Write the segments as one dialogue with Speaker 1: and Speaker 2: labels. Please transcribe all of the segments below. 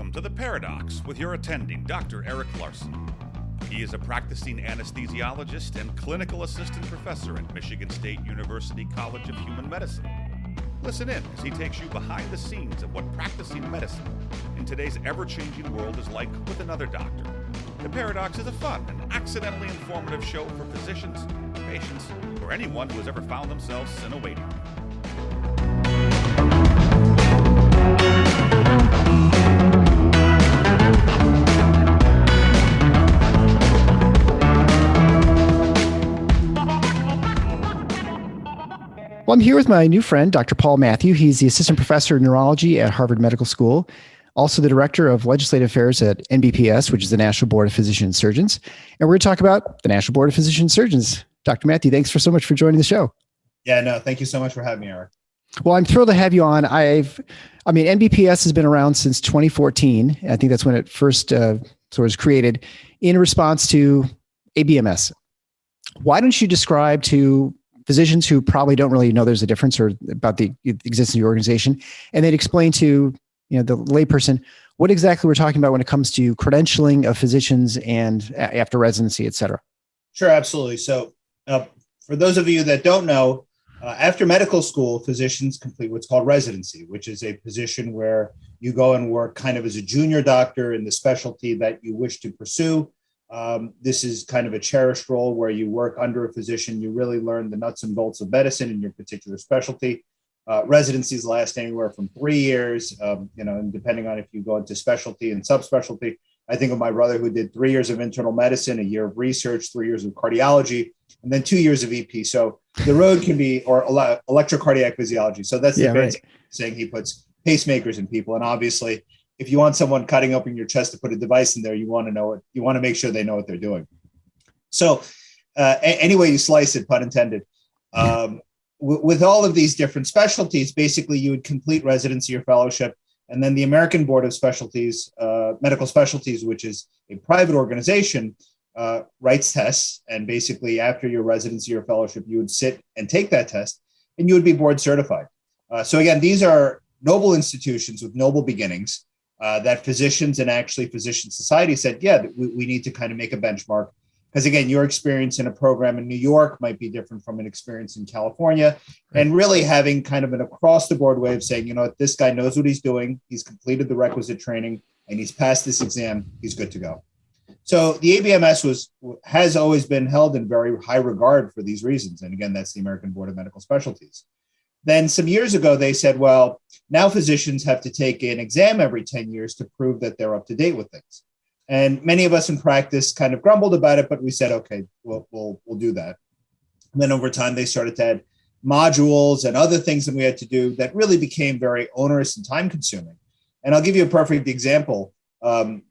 Speaker 1: Welcome to The Paradox with your attending, Dr. Eric Larson. He is a practicing anesthesiologist and clinical assistant professor at Michigan State University College of Human Medicine. Listen in as he takes you behind the scenes of what practicing medicine in today's ever-changing world is like with another doctor. The Paradox is a fun and accidentally informative show for physicians, patients, or anyone who has ever found themselves in a waiting room.
Speaker 2: Well, I'm here with my new friend, Dr. Paul Mathew. He's the assistant professor of neurology at Harvard Medical School, also the director of legislative affairs at NBPAS, which is the National Board of Physicians and Surgeons. And we're going to talk about the National Board of Physicians and Surgeons. Dr. Mathew, thanks so much for joining the show.
Speaker 3: Yeah, no, thank you so much for having me, Eric.
Speaker 2: Well, I'm thrilled to have you on. NBPAS has been around since 2014. I think that's when it first was created in response to ABMS. Why don't you describe to physicians who probably don't really know there's a difference or about the existence of your organization, and then explain to the layperson what exactly we're talking about when it comes to credentialing of physicians and after residency, et cetera.
Speaker 3: Sure, absolutely. So for those of you that don't know, after medical school, physicians complete what's called residency, which is a position where you go and work kind of as a junior doctor in the specialty that you wish to pursue. This is kind of a cherished role where you work under a physician. You really learn the nuts and bolts of medicine in your particular specialty. Residencies last anywhere from 3 years, and depending on if you go into specialty and subspecialty. I think of my brother who did 3 years of internal medicine, a year of research, 3 years of cardiology, and then 2 years of EP. So the road can be, or electrocardiac physiology. So that's the basic saying. He puts pacemakers in people. And obviously, if you want someone cutting open your chest to put a device in there, you want to know it. You want to make sure they know what they're doing. So any way you slice it, pun intended, with all of these different specialties, basically you would complete residency or fellowship. And then the American Board of Specialties, Medical Specialties, which is a private organization, writes tests. And basically after your residency or fellowship, you would sit and take that test and you would be board certified. So again, these are noble institutions with noble beginnings. That physicians and actually physician society said, we need to kind of make a benchmark. Because again, your experience in a program in New York might be different from an experience in California. Right. And really having kind of an across the board way of saying, this guy knows what he's doing. He's completed the requisite training and he's passed this exam. He's good to go. So the ABMS has always been held in very high regard for these reasons. And again, that's the American Board of Medical Specialties. Then some years ago, they said, well, now physicians have to take an exam every 10 years to prove that they're up to date with things. And many of us in practice kind of grumbled about it, but we said, okay, we'll do that. And then over time, they started to add modules and other things that we had to do that really became very onerous and time consuming. And I'll give you a perfect example. A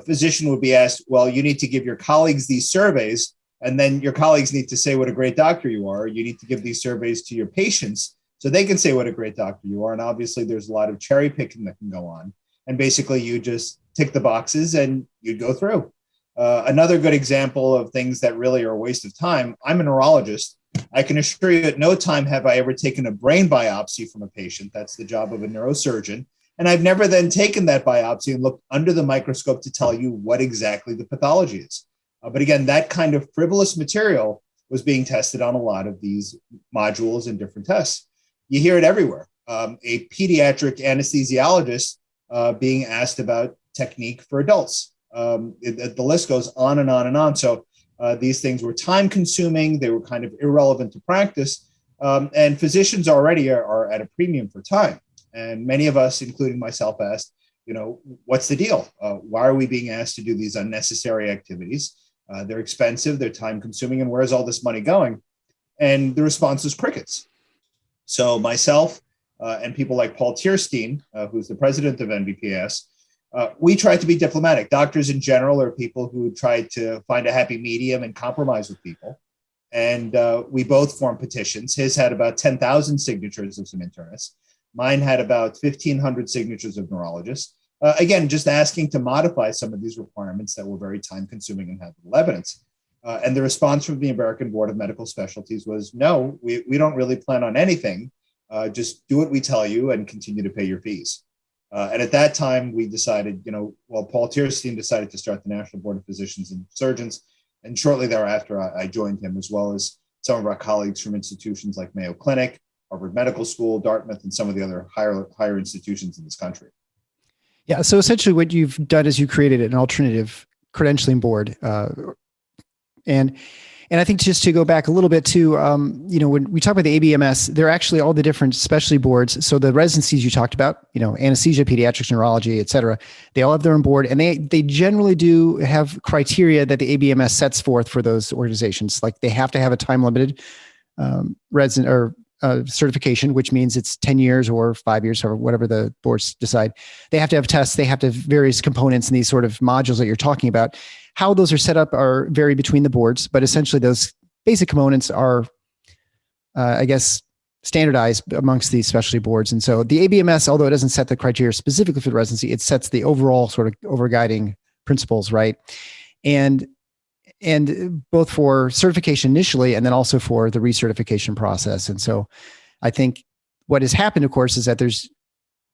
Speaker 3: physician would be asked, well, you need to give your colleagues these surveys. And then your colleagues need to say what a great doctor you are. You need to give these surveys to your patients so they can say what a great doctor you are. And obviously, there's a lot of cherry picking that can go on. And basically, you just tick the boxes and you'd go through. Another good example of things that really are a waste of time. I'm a neurologist. I can assure you at no time have I ever taken a brain biopsy from a patient. That's the job of a neurosurgeon. And I've never then taken that biopsy and looked under the microscope to tell you what exactly the pathology is. But again, that kind of frivolous material was being tested on a lot of these modules and different tests. You hear it everywhere. A pediatric anesthesiologist being asked about technique for adults. The list goes on and on and on. So these things were time consuming. They were kind of irrelevant to practice. And physicians already are at a premium for time. And many of us, including myself, asked, what's the deal? Why are we being asked to do these unnecessary activities? They're expensive, they're time consuming, and where's all this money going? And the response is crickets. So myself and people like Paul Tierstein, who's the president of NBPAS, we try to be diplomatic. Doctors in general are people who try to find a happy medium and compromise with people. And we both formed petitions. His had about 10,000 signatures of some internists. Mine had about 1,500 signatures of neurologists. Again, just asking to modify some of these requirements that were very time consuming and had little evidence. And the response from the American Board of Medical Specialties was, no, we don't really plan on anything. Just do what we tell you and continue to pay your fees. And at that time, we decided, Paul Tierstein decided to start the National Board of Physicians and Surgeons. And shortly thereafter, I joined him, as well as some of our colleagues from institutions like Mayo Clinic, Harvard Medical School, Dartmouth, and some of the other higher institutions in this country.
Speaker 2: Yeah. So essentially what you've done is you created an alternative credentialing board. And I think just to go back a little bit to, when we talk about the ABMS, they're actually all the different specialty boards. So the residencies you talked about, anesthesia, pediatrics, neurology, et cetera, they all have their own board, and they generally do have criteria that the ABMS sets forth for those organizations. Like they have to have a time limited resident or certification, which means it's 10 years or 5 years or whatever the boards decide. They have to have tests. They have to have various components in these sort of modules that you're talking about. How those are set up vary between the boards, but essentially those basic components are, standardized amongst these specialty boards. And so the ABMS, although it doesn't set the criteria specifically for the residency, it sets the overall sort of overguiding principles, right? And both for certification initially, and then also for the recertification process. And so I think what has happened, of course, is that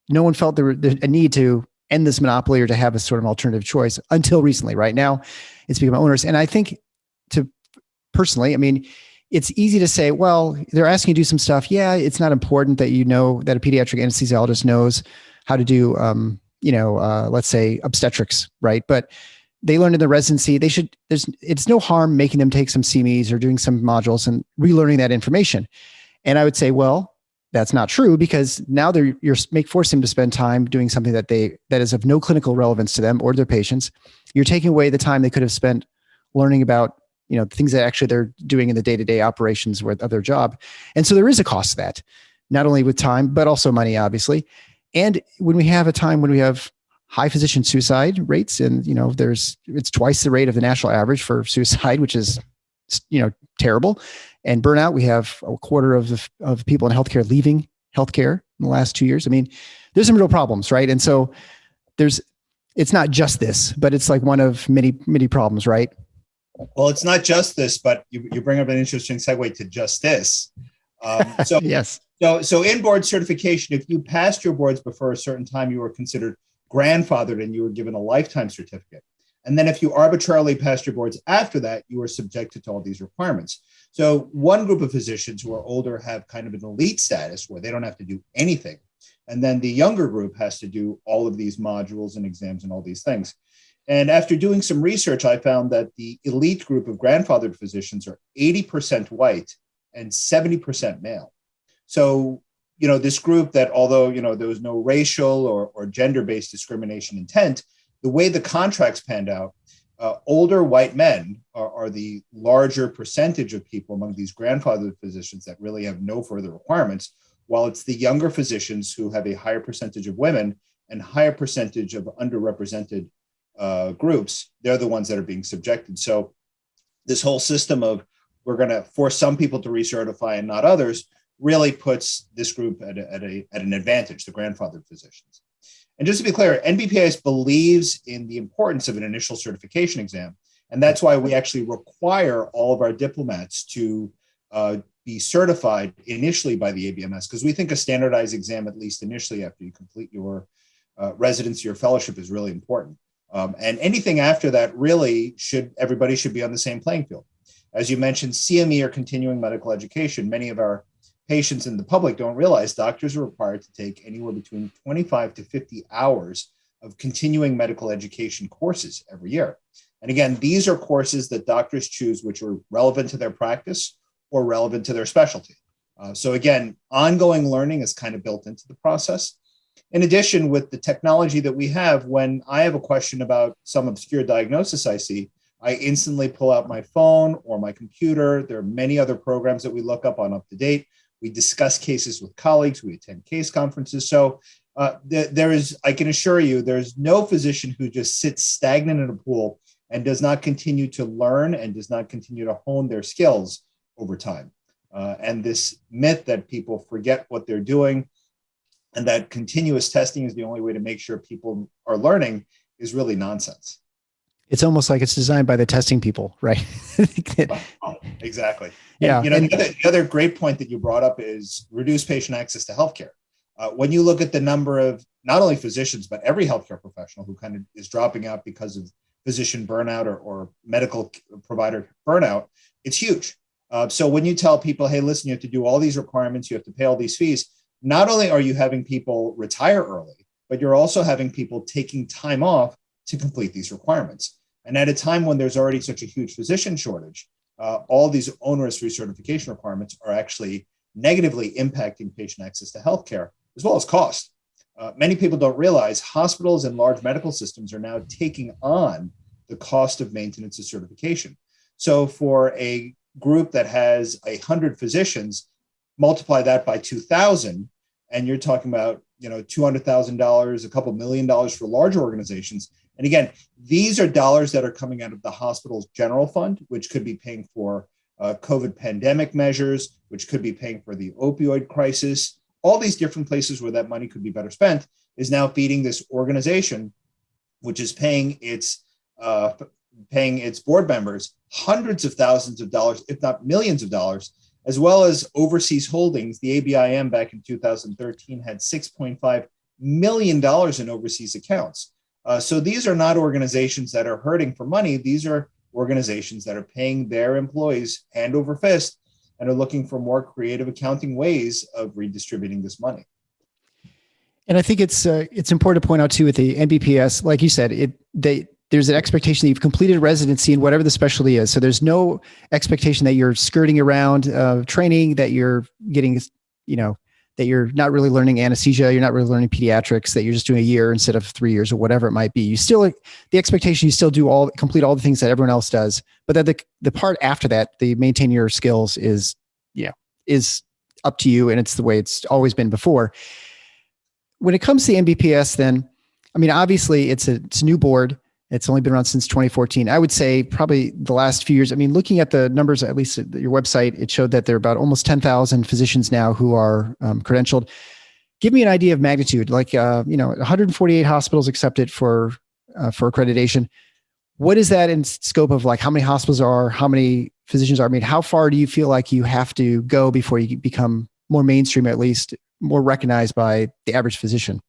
Speaker 2: no one felt there a need to end this monopoly or to have a sort of alternative choice until recently. Right now, it's become onerous. And I think it's easy to say, well, they're asking you to do some stuff. Yeah, it's not important that that a pediatric anesthesiologist knows how to do, let's say obstetrics, right? But they learned in the residency, it's no harm making them take some CMEs or doing some modules and relearning that information. And I would say, well, that's not true, because now you're forcing them to spend time doing something that is of no clinical relevance to them or their patients. You're taking away the time they could have spent learning about, things that actually they're doing in the day-to-day operations of their job. And so there is a cost to that, not only with time, but also money, obviously. And when we have a time when we have high physician suicide rates, and, it's twice the rate of the national average for suicide, which is, terrible. And burnout, we have a quarter of people in healthcare leaving healthcare in the last 2 years. I mean, there's some real problems, right? And so it's not just this, but it's like one of many, many problems, right?
Speaker 3: Well, it's not just this, but you bring up an interesting segue to just this. So
Speaker 2: yes.
Speaker 3: So in board certification, if you passed your boards before a certain time, you were considered grandfathered and you were given a lifetime certificate. And then if you arbitrarily passed your boards after that, you were subjected to all these requirements. So one group of physicians who are older have kind of an elite status where they don't have to do anything. And then the younger group has to do all of these modules and exams and all these things. And after doing some research, I found that the elite group of grandfathered physicians are 80% white and 70% male. So, this group that, although, there was no racial or gender-based discrimination intent, the way the contracts panned out, older white men are the larger percentage of people among these grandfathered physicians that really have no further requirements, while it's the younger physicians who have a higher percentage of women and higher percentage of underrepresented groups. They're the ones that are being subjected. So this whole system of we're going to force some people to recertify and not others really puts this group at an advantage, the grandfathered physicians. And just to be clear, NBPAS believes in the importance of an initial certification exam. And that's why we actually require all of our diplomats to be certified initially by the ABMS, because we think a standardized exam, at least initially after you complete your residency or fellowship, is really important. And anything after that, really, everybody should be on the same playing field. As you mentioned, CME, or continuing medical education, many of our patients in the public don't realize doctors are required to take anywhere between 25 to 50 hours of continuing medical education courses every year. And again, these are courses that doctors choose which are relevant to their practice or relevant to their specialty. So again, ongoing learning is kind of built into the process. In addition, with the technology that we have, when I have a question about some obscure diagnosis I see, I instantly pull out my phone or my computer. There are many other programs that we look up on UpToDate. We discuss cases with colleagues. We attend case conferences. So I can assure you, there's no physician who just sits stagnant in a pool and does not continue to learn and does not continue to hone their skills over time. And this myth that people forget what they're doing and that continuous testing is the only way to make sure people are learning is really nonsense.
Speaker 2: It's almost like it's designed by the testing people, right?
Speaker 3: Exactly.
Speaker 2: Yeah.
Speaker 3: And, the other great point that you brought up is reduce patient access to healthcare. When you look at the number of not only physicians, but every healthcare professional who kind of is dropping out because of physician burnout or medical provider burnout, it's huge. So when you tell people, hey, listen, you have to do all these requirements, you have to pay all these fees, not only are you having people retire early, but you're also having people taking time off to complete these requirements. And at a time when there's already such a huge physician shortage, all these onerous recertification requirements are actually negatively impacting patient access to healthcare, as well as cost. Many people don't realize hospitals and large medical systems are now taking on the cost of maintenance of certification. So for a group that has 100 physicians, multiply that by 2,000, and you're talking about $200,000, a couple $1 million for larger organizations. And again, these are dollars that are coming out of the hospital's general fund, which could be paying for COVID pandemic measures, which could be paying for the opioid crisis. All these different places where that money could be better spent is now feeding this organization, which is paying its board members hundreds of thousands of dollars, if not millions of dollars, as well as overseas holdings. The ABIM back in 2013 had $6.5 million in overseas accounts. So these are not organizations that are hurting for money. These are organizations that are paying their employees hand over fist and are looking for more creative accounting ways of redistributing this money.
Speaker 2: And I think it's important to point out too with the NBPS, like you said, there's an expectation that you've completed residency in whatever the specialty is. So there's no expectation that you're skirting around training, that you're getting, that you're not really learning anesthesia, you're not really learning pediatrics, that you're just doing a year instead of 3 years or whatever it might be. The expectation, you still complete all the things that everyone else does. But then the part after that, the maintain your skills is up to you. And it's the way it's always been before. When it comes to NBPS, then, obviously it's a new board. It's only been around since 2014. I would say probably the last few years. Looking at the numbers, at least at your website, it showed that there are about almost 10,000 physicians now who are credentialed. Give me an idea of magnitude. 148 hospitals accepted for accreditation. What is that in scope of how many hospitals are, how many physicians are? How far do you feel like you have to go before you become more mainstream, at least more recognized by the average physician?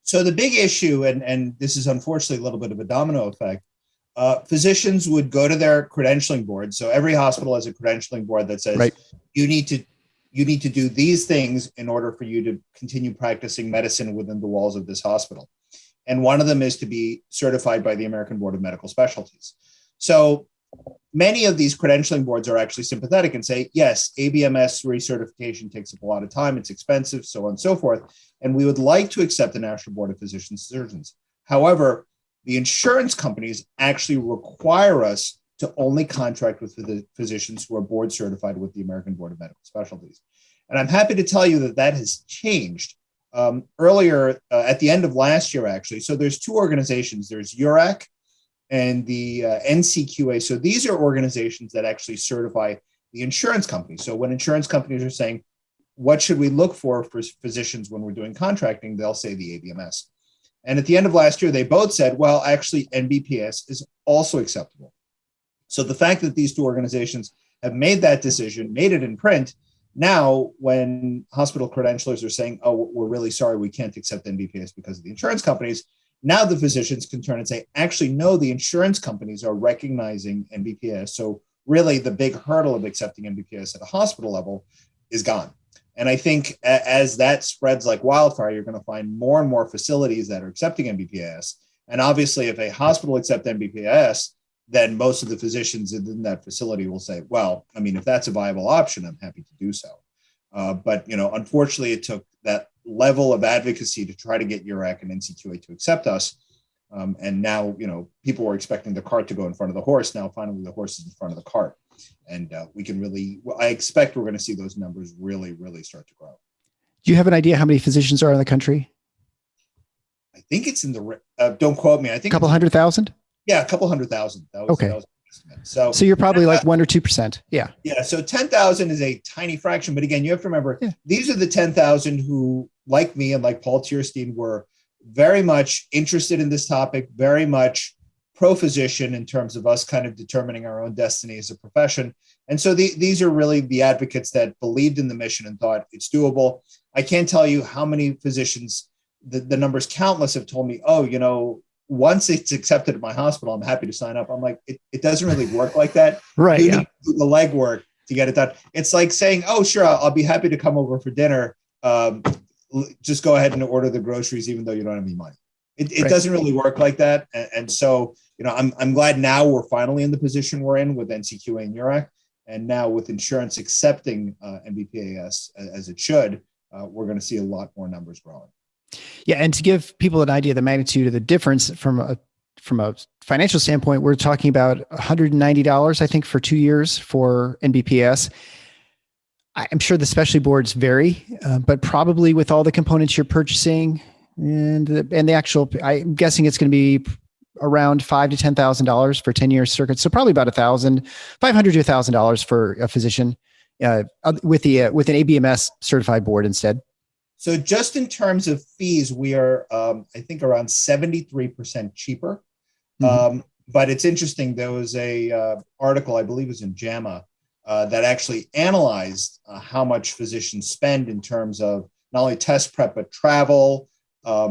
Speaker 3: So the big issue, and this is unfortunately a little bit of a domino effect, physicians would go to their credentialing board. So every hospital has a credentialing board that says, right, you need to do these things in order for you to continue practicing medicine within the walls of this hospital. And one of them is to be certified by the American Board of Medical Specialties. So many of these credentialing boards are actually sympathetic and say, yes, ABMS recertification takes up a lot of time, it's expensive, so on and so forth. And we would like to accept the National Board of Physicians and Surgeons. However, the insurance companies actually require us to only contract with the physicians who are board certified with the American Board of Medical Specialties. And I'm happy to tell you that has changed. Earlier, at the end of last year, actually, so there's two organizations. There's URAC and the NCQA. So these are organizations that actually certify the insurance companies. So when insurance companies are saying, what should we look for physicians when we're doing contracting, they'll say the ABMS. And at the end of last year, they both said, well, actually, NBPAS is also acceptable. So the fact that these two organizations have made that decision, made it in print, now when hospital credentialers are saying, oh, we're really sorry, we can't accept NBPAS because of the insurance companies, now the physicians can turn and say, actually, no, the insurance companies are recognizing NBPAS. So really the big hurdle of accepting NBPAS at a hospital level is gone. And I think as that spreads like wildfire, you're going to find more and more facilities that are accepting NBPAS. And obviously, if a hospital accepts NBPAS, then most of the physicians in that facility will say, well, if that's a viable option, I'm happy to do so. But unfortunately, it took that level of advocacy to try to get URAC and NCQA to accept us. And now, people were expecting the cart to go in front of the horse. Now, finally, the horse is in front of the cart. And I expect we're going to see those numbers really, really start to grow.
Speaker 2: Do you have an idea how many physicians are in the country?
Speaker 3: I think it's in the, don't quote me. I think
Speaker 2: a couple 100,000?
Speaker 3: Yeah, a couple 100,000.
Speaker 2: Okay.
Speaker 3: So
Speaker 2: you're probably like 1 or 2%. Yeah.
Speaker 3: Yeah. So 10,000 is a tiny fraction. But again, you have to remember, these are the 10,000 who, like me and like Paul Tierstein, were very much interested in this topic, very much pro-physician in terms of us kind of determining our own destiny as a profession. And so these are really the advocates that believed in the mission and thought it's doable. I can't tell you how many physicians the numbers countless have told me, oh, once it's accepted at my hospital, I'm happy to sign up. I'm like, it doesn't really work like that.
Speaker 2: Right.
Speaker 3: You need to do the legwork to get it done. It's like saying, oh, sure, I'll be happy to come over for dinner. Just go ahead and order the groceries, even though you don't have any money. It
Speaker 2: Right.
Speaker 3: doesn't really work like that. And so, I'm glad now we're finally in the position we're in with NCQA and URAC. And now with insurance accepting NBPAS as it should, we're going to see a lot more numbers growing.
Speaker 2: Yeah. And to give people an idea of the magnitude of the difference from a financial standpoint, we're talking about $190, I think, for 2 years for NBPS. I'm sure the specialty boards vary, but probably with all the components you're purchasing and the actual, I'm guessing it's going to be around $5,000 to $10,000 for 10-year circuits. So probably about $500 to $1,000 for a physician with an ABMS certified board instead.
Speaker 3: So just in terms of fees, we are, I think, around 73% cheaper.
Speaker 2: Mm-hmm.
Speaker 3: But it's interesting. There was a article, I believe it was in JAMA, that actually analyzed how much physicians spend in terms of not only test prep, but travel, all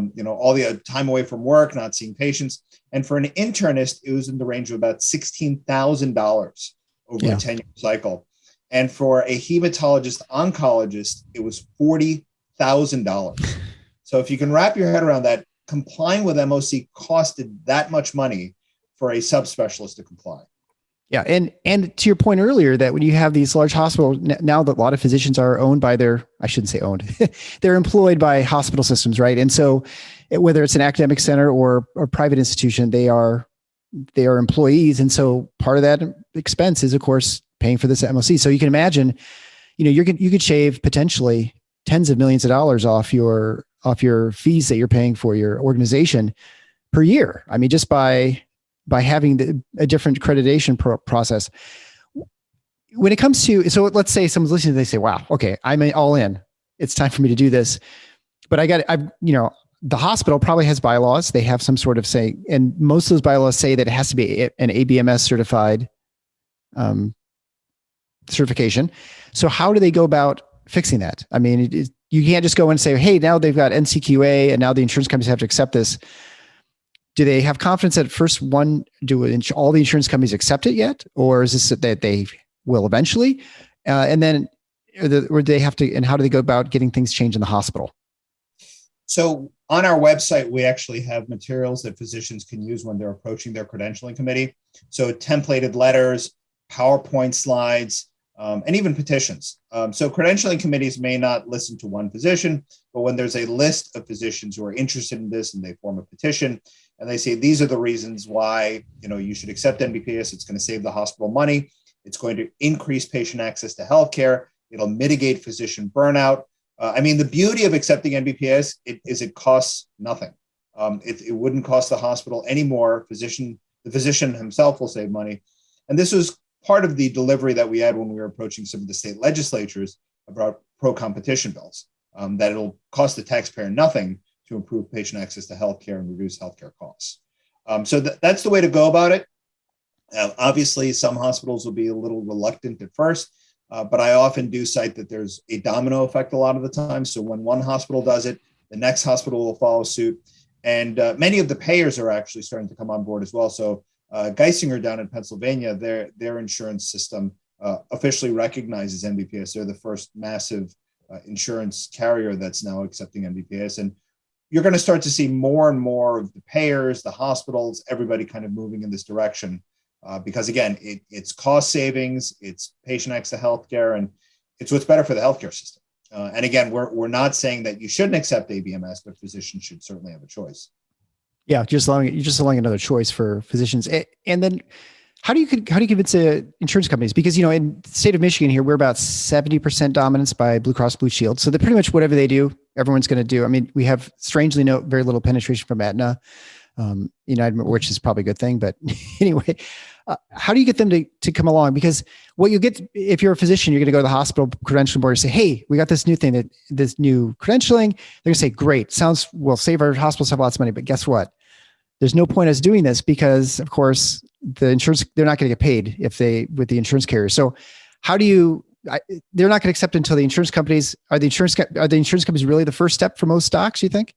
Speaker 3: the time away from work, not seeing patients. And for an internist, it was in the range of about $16,000 over a 10-year cycle. And for a hematologist-oncologist, it was $40,000. So if you can wrap your head around that, complying with MOC costed that much money for a subspecialist to comply.
Speaker 2: Yeah. And to your point earlier, that when you have these large hospitals, now that a lot of physicians are owned by I shouldn't say owned, they're employed by hospital systems, right? And so whether it's an academic center or private institution, they are employees. And so part of that expense is, of course, paying for this MOC. So you can imagine, you could shave potentially tens of millions of dollars off your fees that you're paying for your organization per year. I mean, just by having a different accreditation process. When it comes to, so let's say someone's listening, they say, wow, okay, I'm all in. It's time for me to do this. But the hospital probably has bylaws. They have some sort of say, and most of those bylaws say that it has to be an ABMS certified certification. So how do they go about fixing that? I mean, you can't just go and say, hey, now they've got NCQA and now the insurance companies have to accept this. Do they have confidence that first one, do all the insurance companies accept it yet? Or is this that they will eventually? And then, or do they have to, and how do they go about getting things changed in the hospital?
Speaker 3: So on our website, we actually have materials that physicians can use when they're approaching their credentialing committee. So templated letters, PowerPoint slides, and even petitions. So credentialing committees may not listen to one physician, but when there's a list of physicians who are interested in this and they form a petition and they say, these are the reasons why, you should accept NBPAS. It's going to save the hospital money. It's going to increase patient access to healthcare. It'll mitigate physician burnout. The beauty of accepting NBPAS is it costs nothing. It wouldn't cost the hospital any more. The physician himself will save money. And this was part of the delivery that we had when we were approaching some of the state legislatures about pro-competition bills, that it'll cost the taxpayer nothing to improve patient access to healthcare and reduce healthcare costs. So that's the way to go about it. Obviously, some hospitals will be a little reluctant at first, but I often do cite that there's a domino effect a lot of the time. So when one hospital does it, the next hospital will follow suit. And many of the payers are actually starting to come on board as well. So Geisinger down in Pennsylvania, their insurance system officially recognizes NBPAS. They're the first massive insurance carrier that's now accepting NBPAS. And you're going to start to see more and more of the payers, the hospitals, everybody kind of moving in this direction. Because again, it's cost savings, it's patient access to healthcare, and it's what's better for the healthcare system. And again, we're not saying that you shouldn't accept ABMS, but physicians should certainly have a choice. Yeah,
Speaker 2: you're just allowing another choice for physicians. And then how do you convince insurance companies? Because in the state of Michigan here, we're about 70% dominance by Blue Cross Blue Shield. So they're pretty much whatever they do, everyone's going to do. I mean, we have strangely very little penetration from Aetna, United, which is probably a good thing. But anyway, how do you get them to come along? Because what you get, if you're a physician, you're going to go to the hospital credentialing board and say, hey, we got this new thing, this new credentialing. They're going to say, great, we'll save our hospitals have lots of money. But guess what? There's no point us doing this because, of course, they're not going to get paid with the insurance carrier. So how do you, they're not going to accept until the insurance companies, are the insurance companies really the first step for most docs, you think?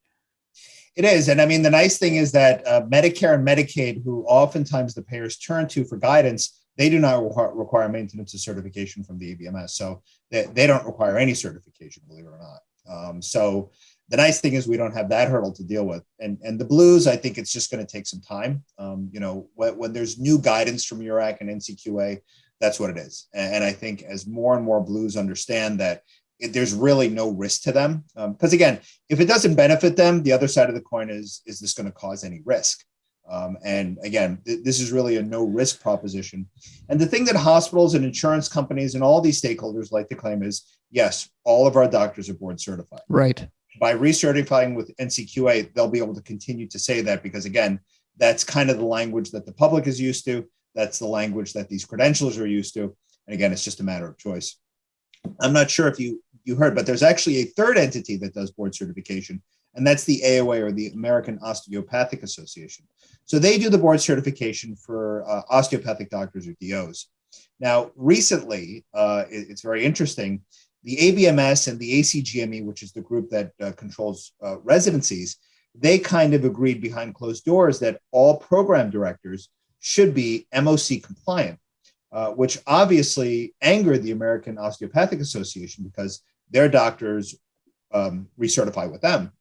Speaker 3: It is. And I mean, the nice thing is that Medicare and Medicaid, who oftentimes the payers turn to for guidance, they do not require maintenance of certification from the ABMS. So they don't require any certification, believe it or not. So the nice thing is we don't have that hurdle to deal with. And the blues, I think it's just going to take some time. When there's new guidance from URAC and NCQA, that's what it is. And I think as more and more blues understand that there's really no risk to them. Because again, if it doesn't benefit them, the other side of the coin is this going to cause any risk? And again, this is really a no risk proposition. And the thing that hospitals and insurance companies and all these stakeholders like to claim is, yes, all of our doctors are board certified.
Speaker 2: Right.
Speaker 3: By recertifying with NCQA, they'll be able to continue to say that because, again, that's kind of the language that the public is used to. That's the language that these credentials are used to. And again, it's just a matter of choice. I'm not sure if you heard, but there's actually a third entity that does board certification, and that's the AOA, or the American Osteopathic Association. So they do the board certification for osteopathic doctors, or DOs. Now, recently, it's very interesting, the ABMS and the ACGME, which is the group that controls residencies, they kind of agreed behind closed doors that all program directors should be MOC compliant, which obviously angered the American Osteopathic Association because their doctors recertify with them.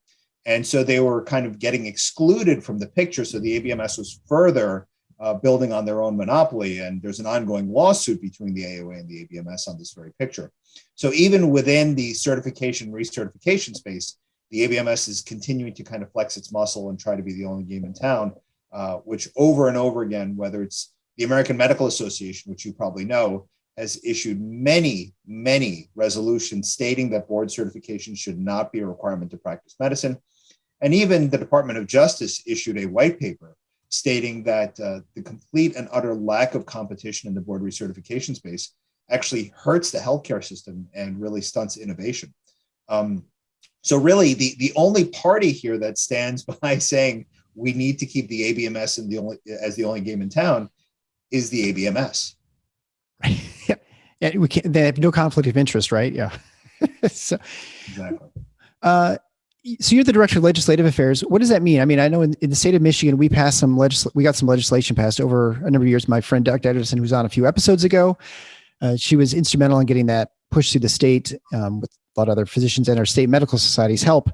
Speaker 3: And so they were kind of getting excluded from the picture. So the ABMS was further building on their own monopoly. And there's an ongoing lawsuit between the AOA and the ABMS on this very picture. So even within the certification, recertification space, the ABMS is continuing to kind of flex its muscle and try to be the only game in town, which over and over again, whether it's the American Medical Association, which you probably know, has issued many, many resolutions stating that board certification should not be a requirement to practice medicine. And even the Department of Justice issued a white paper stating that the complete and utter lack of competition in the board recertification space actually hurts the healthcare system and really stunts innovation. So really, the only party here that stands by saying we need to keep the ABMS as the only game in town is the ABMS.
Speaker 2: Yeah, yeah, we can't. They have no conflict of interest, right? Yeah. So,
Speaker 3: exactly.
Speaker 2: So you're the director of legislative affairs. What does that mean? I mean, I know in the state of Michigan, we got some legislation passed over a number of years. My friend Dr. Edison, who's on a few episodes ago, she was instrumental in getting that pushed through the state with a lot of other physicians and our state medical society's help.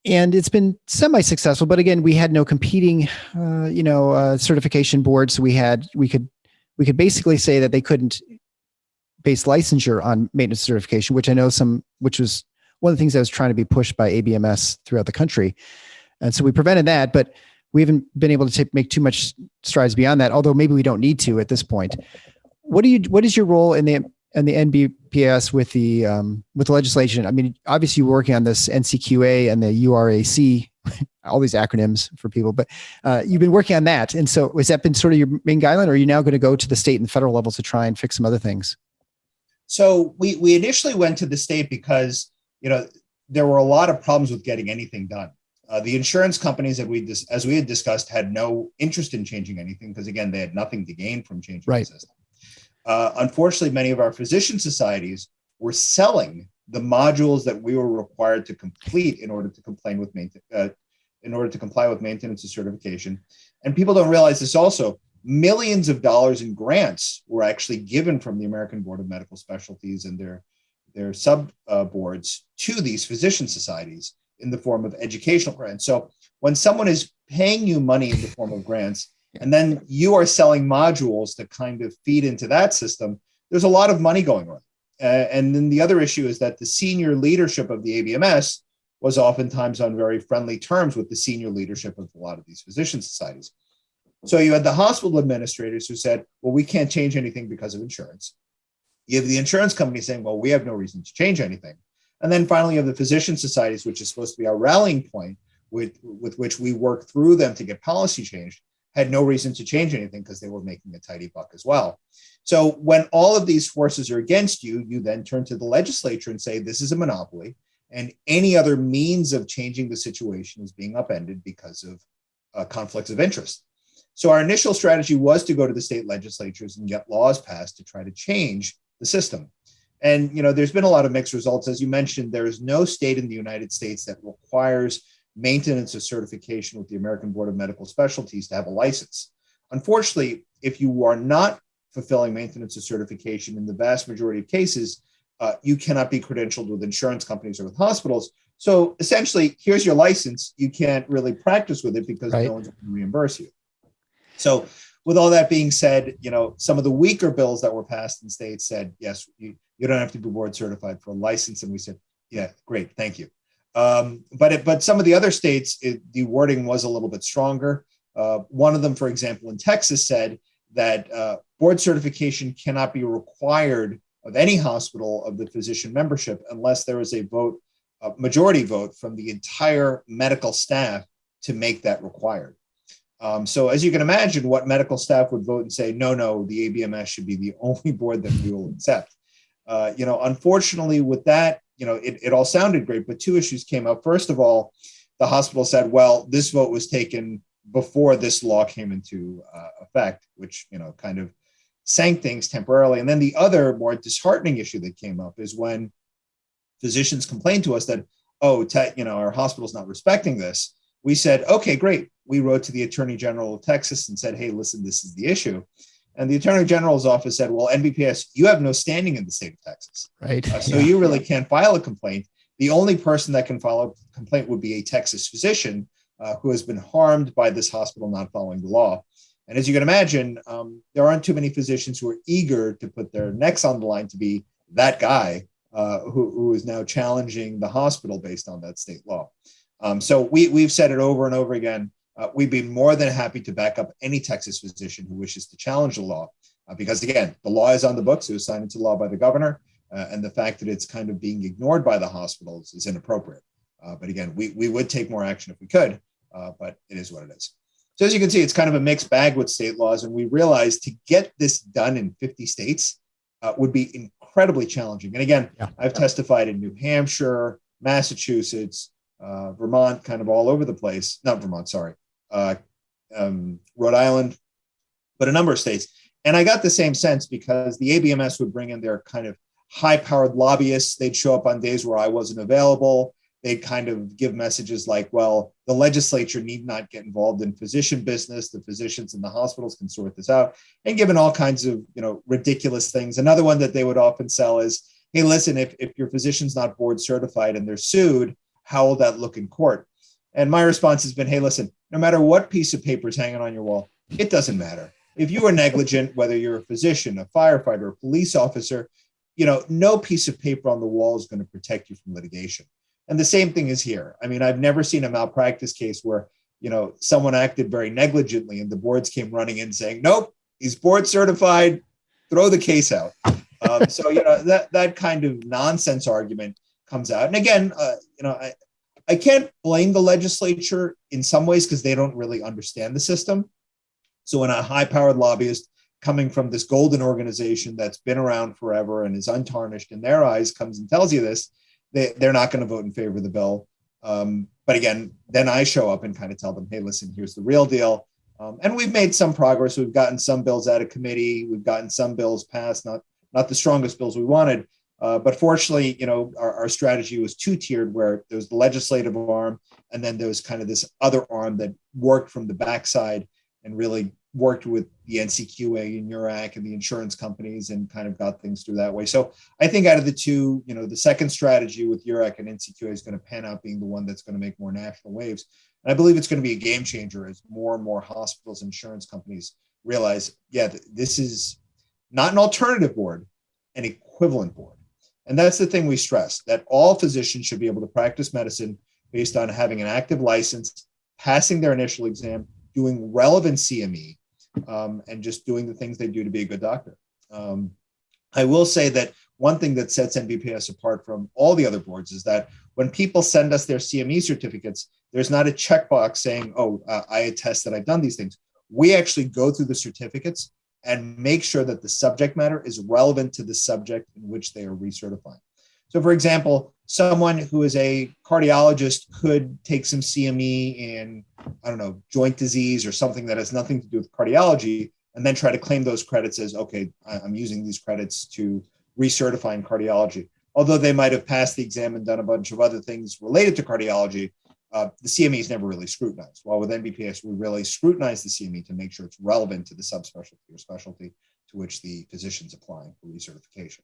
Speaker 2: And it's been semi-successful, but again, we had no competing, certification board. So we could basically say that they couldn't base licensure on maintenance certification, which was one of the things that was trying to be pushed by ABMS throughout the country. And so we prevented that, but we haven't been able to make too much strides beyond that, although maybe we don't need to at this point. What is your role in the NBPAS with the legislation? I mean, obviously you're working on this NCQA and the URAC, all these acronyms for people, but you've been working on that. And so has that been sort of your main guideline, or are you now going to go to the state and federal levels to try and fix some other things?
Speaker 3: So we initially went to the state because, there were a lot of problems with getting anything done. The insurance companies that as we had discussed, had no interest in changing anything because, again, they had nothing to gain from changing the system. Unfortunately, many of our physician societies were selling the modules that we were required to complete in order to comply with maintenance and certification. And people don't realize this also. Millions of dollars in grants were actually given from the American Board of Medical Specialties and their sub boards to these physician societies in the form of educational grants. So when someone is paying you money in the form of grants, and then you are selling modules to kind of feed into that system, there's a lot of money going on. And then the other issue is that the senior leadership of the ABMS was oftentimes on very friendly terms with the senior leadership of a lot of these physician societies. So you had the hospital administrators who said, well, we can't change anything because of insurance. You have the insurance company saying, well, we have no reason to change anything. And then finally, you have the physician societies, which is supposed to be our rallying point with which we work through them to get policy changed, had no reason to change anything because they were making a tidy buck as well. So when all of these forces are against you, you then turn to the legislature and say, this is a monopoly, and any other means of changing the situation is being upended because of conflicts of interest. So our initial strategy was to go to the state legislatures and get laws passed to try to change the system. And, there's been a lot of mixed results. As you mentioned, there is no state in the United States that requires maintenance of certification with the American Board of Medical Specialties to have a license. Unfortunately, if you are not fulfilling maintenance of certification in the vast majority of cases, you cannot be credentialed with insurance companies or with hospitals. So essentially, here's your license. You can't really practice with it because no one's going to reimburse you. So with all that being said, some of the weaker bills that were passed in states said, yes, you don't have to be board certified for a license. And we said, yeah, great, thank you. But some of the other states, the wording was a little bit stronger. One of them, for example, in Texas said that board certification cannot be required of any hospital of the physician membership unless there is a majority vote from the entire medical staff to make that required. So as you can imagine, what medical staff would vote and say, no, the ABMS should be the only board that we will accept. Unfortunately, with that, it all sounded great, but two issues came up. First of all, the hospital said, well, this vote was taken before this law came into effect, which, kind of sank things temporarily. And then the other more disheartening issue that came up is when physicians complained to us that, our hospital's not respecting this. We said, okay, great. We wrote to the Attorney General of Texas and said, hey, listen, this is the issue. And the Attorney General's office said, well, NBPAS, you have no standing in the state of Texas.
Speaker 2: Right.
Speaker 3: So you really can't file a complaint. The only person that can file a complaint would be a Texas physician who has been harmed by this hospital not following the law. And as you can imagine, there aren't too many physicians who are eager to put their necks on the line to be that guy who is now challenging the hospital based on that state law. So we've said it over and over again. We'd be more than happy to back up any Texas physician who wishes to challenge the law, because again, the law is on the books. It was signed into law by the governor, and the fact that it's kind of being ignored by the hospitals is inappropriate. But again, we would take more action if we could, but it is what it is. So as you can see, it's kind of a mixed bag with state laws, and we realized to get this done in 50 states would be incredibly challenging. And again, I've testified in New Hampshire, Massachusetts, Vermont, kind of all over the place. Not Vermont, sorry. Rhode Island, but a number of states. And I got the same sense because the ABMS would bring in their kind of high-powered lobbyists. They'd show up on days where I wasn't available. They'd kind of give messages like, well, the legislature need not get involved in physician business. The physicians in the hospitals can sort this out, and given all kinds of, ridiculous things. Another one that they would often sell is, hey, listen, if your physician's not board certified and they're sued, how will that look in court? And my response has been, hey, listen, no matter what piece of paper is hanging on your wall, it doesn't matter. If you are negligent, whether you're a physician, a firefighter, a police officer, no piece of paper on the wall is going to protect you from litigation. And the same thing is here. I mean, I've never seen a malpractice case where, someone acted very negligently and the boards came running in saying, nope, he's board certified, throw the case out. So, that kind of nonsense argument comes out. And again, I can't blame the legislature in some ways because they don't really understand the system. So when a high-powered lobbyist coming from this golden organization that's been around forever and is untarnished in their eyes comes and tells you this, they're not going to vote in favor of the bill. But again, then I show up and kind of tell them, hey, listen, here's the real deal. And we've made some progress. We've gotten some bills out of committee. We've gotten some bills passed, not the strongest bills we wanted. But fortunately, our strategy was two-tiered, where there was the legislative arm, and then there was kind of this other arm that worked from the backside and really worked with the NCQA and URAC and the insurance companies and kind of got things through that way. So I think out of the two, the second strategy with URAC and NCQA is going to pan out being the one that's going to make more national waves. And I believe it's going to be a game changer as more and more hospitals, insurance companies realize, this is not an alternative board, an equivalent board. And that's the thing we stress, that all physicians should be able to practice medicine based on having an active license, passing their initial exam, doing relevant CME, and just doing the things they do to be a good doctor. I will say that one thing that sets NBPAS apart from all the other boards is that when people send us their CME certificates, there's not a checkbox saying, I attest that I've done these things. We actually go through the certificates and make sure that the subject matter is relevant to the subject in which they are recertifying. So for example, someone who is a cardiologist could take some CME in, joint disease or something that has nothing to do with cardiology, and then try to claim those credits as, okay, I'm using these credits to recertify in cardiology. Although they might have passed the exam and done a bunch of other things related to cardiology, the CME is never really scrutinized. While with NBPAS, we really scrutinize the CME to make sure it's relevant to the subspecialty or specialty to which the physician's applying for recertification.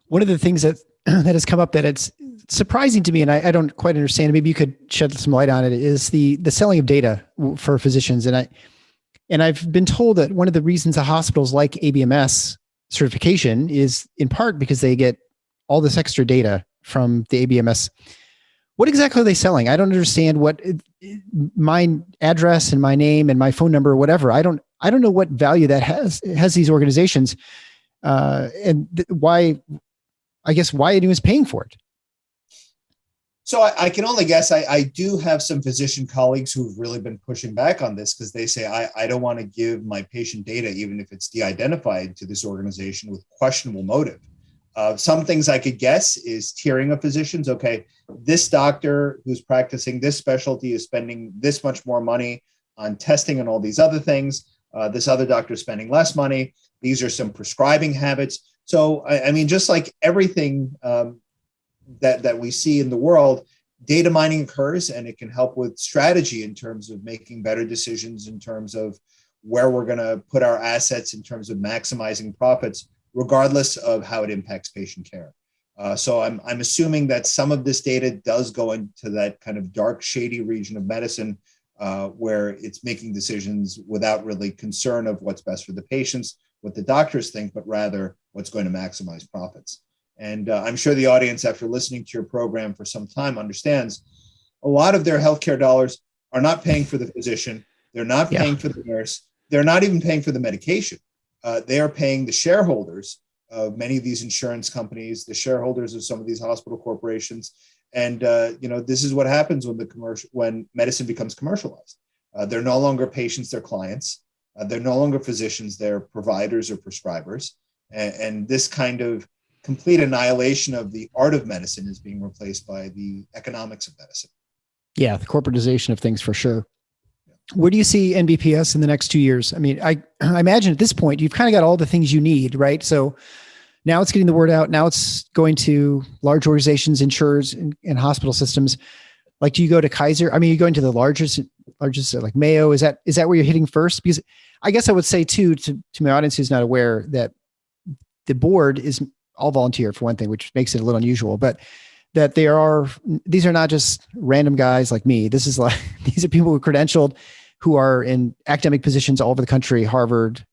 Speaker 2: One of the things that has come up that it's surprising to me, and I don't quite understand, maybe you could shed some light on it, is the selling of data for physicians. And I've been told that one of the reasons the hospitals like ABMS certification is in part because they get all this extra data from the ABMS. What exactly are they selling? I don't understand what my address and my name and my phone number or whatever. I don't know what value that has these organizations, why anyone's paying for it.
Speaker 3: So I can only guess. I do have some physician colleagues who've really been pushing back on this because they say, I don't want to give my patient data, even if it's de-identified, to this organization with questionable motive. Some things I could guess is tiering of physicians. Okay, this doctor who's practicing this specialty is spending this much more money on testing and all these other things. This other doctor is spending less money. These are some prescribing habits. So, I mean, just like everything that we see in the world, data mining occurs, and it can help with strategy in terms of making better decisions in terms of where we're going to put our assets in terms of maximizing profits, regardless of how it impacts patient care. So I'm assuming that some of this data does go into that kind of dark, shady region of medicine where it's making decisions without really concern of what's best for the patients, what the doctors think, but rather what's going to maximize profits. And I'm sure the audience, after listening to your program for some time, understands a lot of their healthcare dollars are not paying for the physician. They're not paying for the nurse. They're not even paying for the medication. They are paying the shareholders of many of these insurance companies, the shareholders of some of these hospital corporations. And, this is what happens when medicine becomes commercialized. They're no longer patients, they're clients. They're no longer physicians, they're providers or prescribers. And this kind of complete annihilation of the art of medicine is being replaced by the economics of medicine.
Speaker 2: Yeah, the corporatization of things for sure. Where do you see NBPS in the next 2 years? I mean, I imagine at this point, you've kind of got all the things you need, right? So now it's getting the word out. Now it's going to large organizations, insurers, and hospital systems. Like, do you go to Kaiser? I mean, you go into the largest like Mayo. Is that where you're hitting first? Because I guess I would say too, to my audience who's not aware, that the board is all volunteer for one thing, which makes it a little unusual, but that these are not just random guys like me. These are people who are credentialed, who are in academic positions all over the country, Harvard,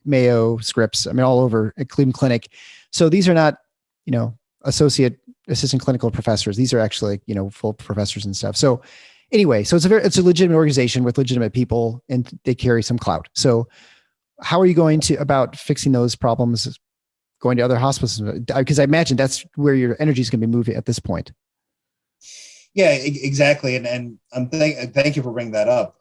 Speaker 2: Mayo, Scripps, I mean, all over at Cleveland Clinic. So these are not, associate assistant clinical professors. These are actually, full professors and stuff. So anyway, so it's a legitimate organization with legitimate people, and they carry some clout. So how are you going about fixing those problems, going to other hospitals? Because I imagine that's where your energy is going to be moving at this point.
Speaker 3: Yeah, exactly. And thank you for bringing that up.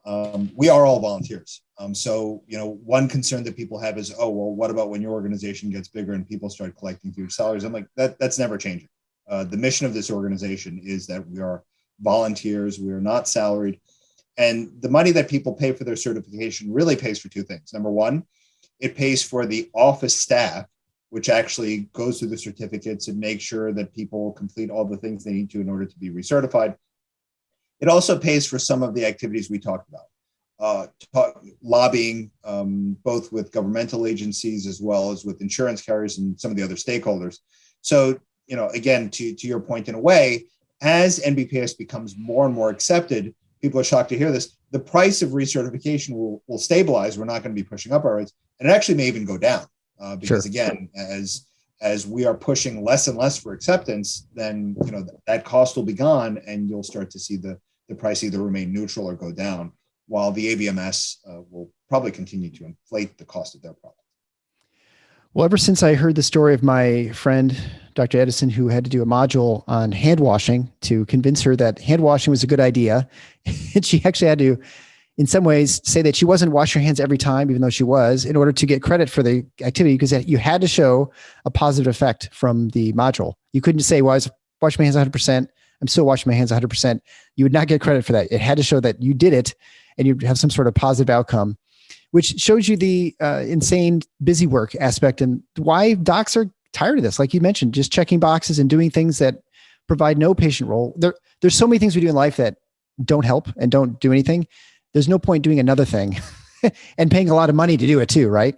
Speaker 3: We are all volunteers. So, one concern that people have is, oh, well, what about when your organization gets bigger and people start collecting huge salaries? I'm like, that's never changing. The mission of this organization is that we are volunteers. We are not salaried. And the money that people pay for their certification really pays for two things. Number one, it pays for the office staff, which actually goes through the certificates and makes sure that people complete all the things they need to in order to be recertified. It also pays for some of the activities we talked about, lobbying, both with governmental agencies as well as with insurance carriers and some of the other stakeholders. So, again, to your point, in a way, as NBPAS becomes more and more accepted, people are shocked to hear this, the price of recertification will stabilize. We're not going to be pushing up our rates, and it actually may even go down. Because again, as we are pushing less and less for acceptance, then that cost will be gone, and you'll start to see the price either remain neutral or go down, while the ABMS will probably continue to inflate the cost of their product.
Speaker 2: Well, ever since I heard the story of my friend, Dr. Edison, who had to do a module on hand washing to convince her that hand washing was a good idea, and she actually had to, in some ways, say that she wasn't washing her hands every time, even though she was, in order to get credit for the activity, because you had to show a positive effect from the module. You couldn't say, well, I was washing my hands 100%. I'm still washing my hands 100%. You would not get credit for that. It had to show that you did it and you'd have some sort of positive outcome, which shows you the insane busy work aspect and why docs are tired of this. Like you mentioned, just checking boxes and doing things that provide no patient role. There's so many things we do in life that don't help and don't do anything. There's no point doing another thing and paying a lot of money to do it too, right?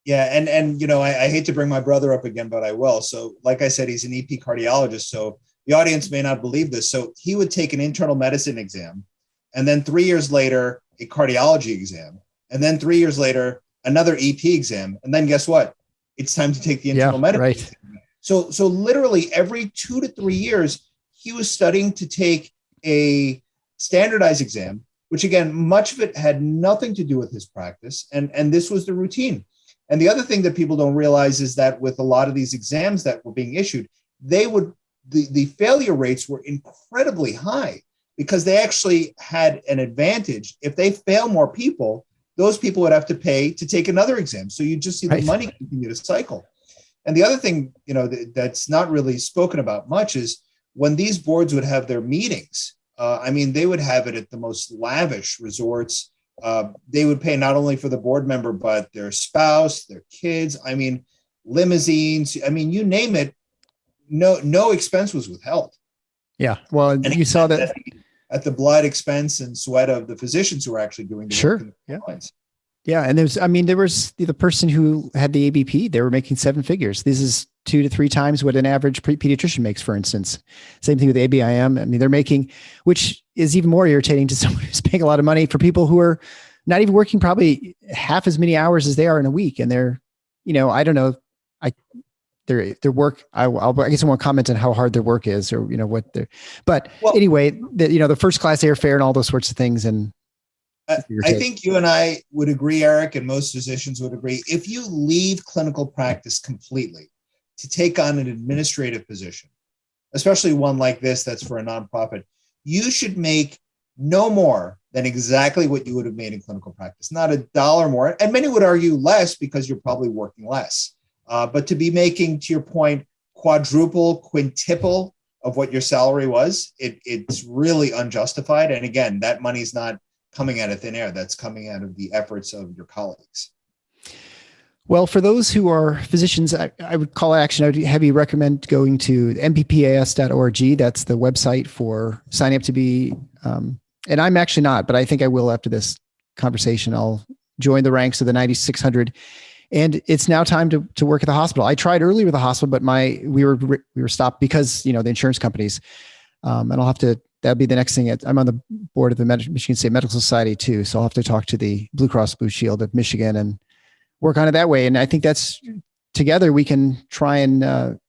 Speaker 3: Yeah, and I hate to bring my brother up again, but I will. So, like I said, he's an EP cardiologist. So the audience may not believe this. So he would take an internal medicine exam, and then 3 years later, a cardiology exam, and then 3 years later, another EP exam, and then guess what? It's time to take the internal medicine.
Speaker 2: Right.
Speaker 3: So literally every 2 to 3 years, he was studying to take a standardized exam, which again, much of it had nothing to do with his practice, and this was the routine. And the other thing that people don't realize is that with a lot of these exams that were being issued, the failure rates were incredibly high because they actually had an advantage. If they fail more people, those people would have to pay to take another exam. So you just see the money continue to cycle. And the other thing, that's not really spoken about much is when these boards would have their meetings, they would have it at the most lavish resorts. They would pay not only for the board member, but their spouse, their kids, limousines, you name it, no expense was withheld.
Speaker 2: Yeah. Well, and you saw that
Speaker 3: at the blood, expense, and sweat of the physicians who were actually doing the work.
Speaker 2: Yeah. And there was the person who had the ABP, they were making 7 figures. This is 2 to 3 times what an average pediatrician makes, for instance. Same thing with ABIM. They're making, which is even more irritating to someone who's paying a lot of money for people who are not even working probably half as many hours as they are in a week. And they're, I don't know, their work. I guess I won't comment on how hard their work is or, what they're, but anyway, the first class airfare and all those sorts of things. And
Speaker 3: I think you and I would agree, Eric, and most physicians would agree. If you leave clinical practice completely to take on an administrative position, especially one like this that's for a nonprofit, you should make no more than exactly what you would have made in clinical practice, not $1 more. And many would argue less because you're probably working less. But to be making, to your point, quadruple, quintuple of what your salary was, it's really unjustified. And again, that money's not coming out of thin air. That's coming out of the efforts of your colleagues.
Speaker 2: Well, for those who are physicians, I would call action. I would have you recommend going to mbpas.org. That's the website for signing up to be, and I'm actually not, but I think I will after this conversation. I'll join the ranks of the 9,600. And it's now time to work at the hospital. I tried earlier with the hospital, but we were stopped because, the insurance companies, and that'll be the next thing. I'm on the board of the Michigan State Medical Society too. So I'll have to talk to the Blue Cross Blue Shield of Michigan and work on it that way. And I think that's together we can try and,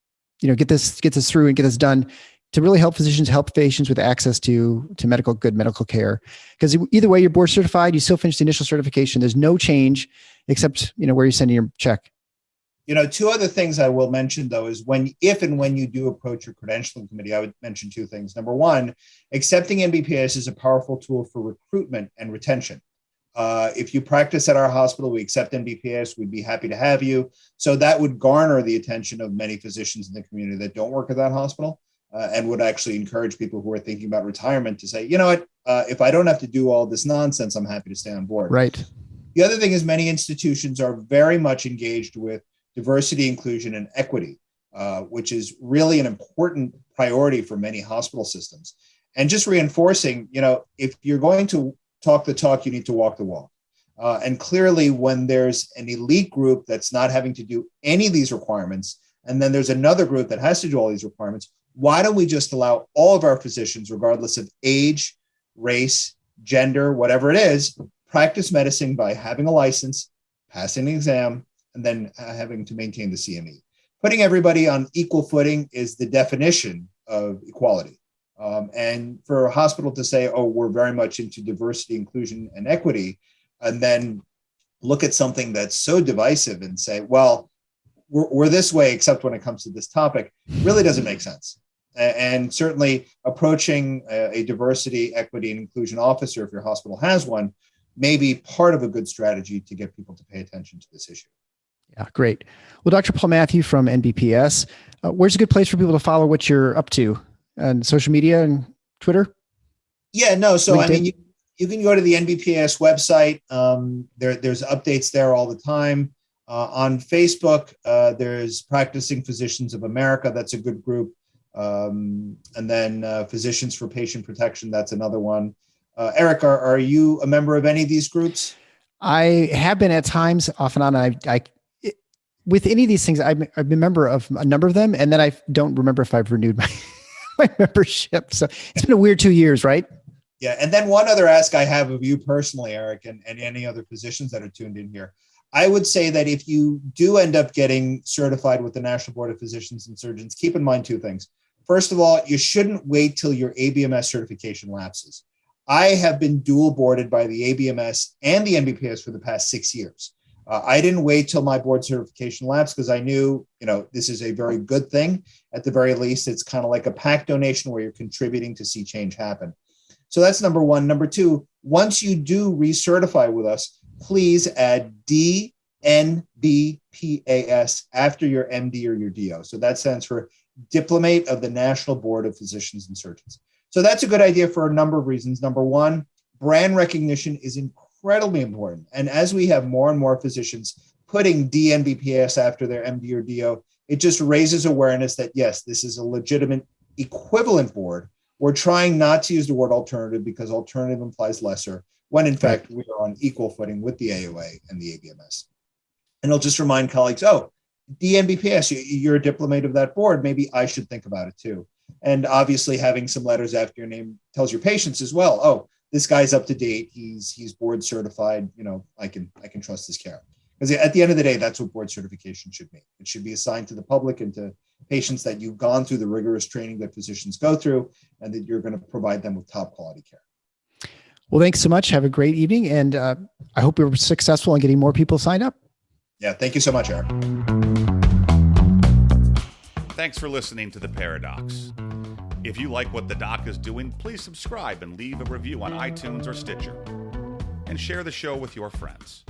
Speaker 2: get this through and get this done to really help physicians, help patients with access to good medical care. Because either way, you're board certified, you still finish the initial certification. There's no change except, where you're sending your check.
Speaker 3: 2 other things I will mention though is if and when you do approach your credentialing committee, I would mention 2 things. Number 1, accepting NBPAS is a powerful tool for recruitment and retention. If you practice at our hospital, we accept NBPAS, we'd be happy to have you. So that would garner the attention of many physicians in the community that don't work at that hospital and would actually encourage people who are thinking about retirement to say, if I don't have to do all this nonsense, I'm happy to stay on board.
Speaker 2: Right.
Speaker 3: The other thing is many institutions are very much engaged with diversity, inclusion, and equity, which is really an important priority for many hospital systems. And just reinforcing, if you're going to talk the talk, you need to walk the walk. And clearly, when there's an elite group that's not having to do any of these requirements, and then there's another group that has to do all these requirements, why don't we just allow all of our physicians, regardless of age, race, gender, whatever it is, practice medicine by having a license, passing an exam, and then having to maintain the CME. Putting everybody on equal footing is the definition of equality. And for a hospital to say, we're very much into diversity, inclusion, and equity, and then look at something that's so divisive and say, well, we're this way, except when it comes to this topic, really doesn't make sense. And certainly approaching a diversity, equity, and inclusion officer, if your hospital has one, may be part of a good strategy to get people to pay attention to this issue.
Speaker 2: Yeah, great. Well, Dr. Paul Mathew from NBPS, where's a good place for people to follow what you're up to on social media and Twitter?
Speaker 3: Yeah, no. So,
Speaker 2: LinkedIn?
Speaker 3: You can go to the NBPAS website. There's updates there all the time. On Facebook, there's Practicing Physicians of America. That's a good group. And then Physicians for Patient Protection, that's another one. Eric, are you a member of any of these groups?
Speaker 2: I have been at times, off and on. With any of these things, I've been a member of a number of them, and then I don't remember if I've renewed my membership. So it's been a weird 2 years, right?
Speaker 3: Yeah. And then one other ask I have of you personally, Eric, and any other physicians that are tuned in here. I would say that if you do end up getting certified with the National Board of Physicians and Surgeons, keep in mind two things. First of all, you shouldn't wait till your ABMS certification lapses. I have been dual boarded by the ABMS and the NBPAS for the past 6 years. I didn't wait till my board certification lapsed because I knew, this is a very good thing. At the very least, it's kind of like a PAC donation where you're contributing to see change happen. So that's number one. Number two, once you do recertify with us, please add DNBPAS after your MD or your DO. So that stands for Diplomate of the National Board of Physicians and Surgeons. So that's a good idea for a number of reasons. Number one, brand recognition is incredibly important. And as we have more and more physicians putting DNBPAS after their MD or DO, it just raises awareness that, yes, this is a legitimate equivalent board. We're trying not to use the word alternative because alternative implies lesser, when in fact we are on equal footing with the AOA and the ABMS. And I'll just remind colleagues, DNBPAS, you're a diplomate of that board. Maybe I should think about it too. And obviously having some letters after your name tells your patients as well, this guy's up to date. He's board certified. I can trust his care. Because at the end of the day, that's what board certification should be. It should be assigned to the public and to patients that you've gone through the rigorous training that physicians go through, and that you're going to provide them with top quality care.
Speaker 2: Well, thanks so much. Have a great evening. And I hope you're successful in getting more people signed up.
Speaker 3: Yeah. Thank you so much, Eric.
Speaker 1: Thanks for listening to The Paradox. If you like what the doc is doing, please subscribe and leave a review on iTunes or Stitcher. And share the show with your friends.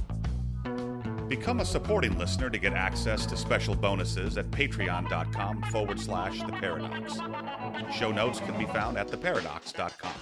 Speaker 1: Become a supporting listener to get access to special bonuses at patreon.com/theparadox. Show notes can be found at theparadox.com.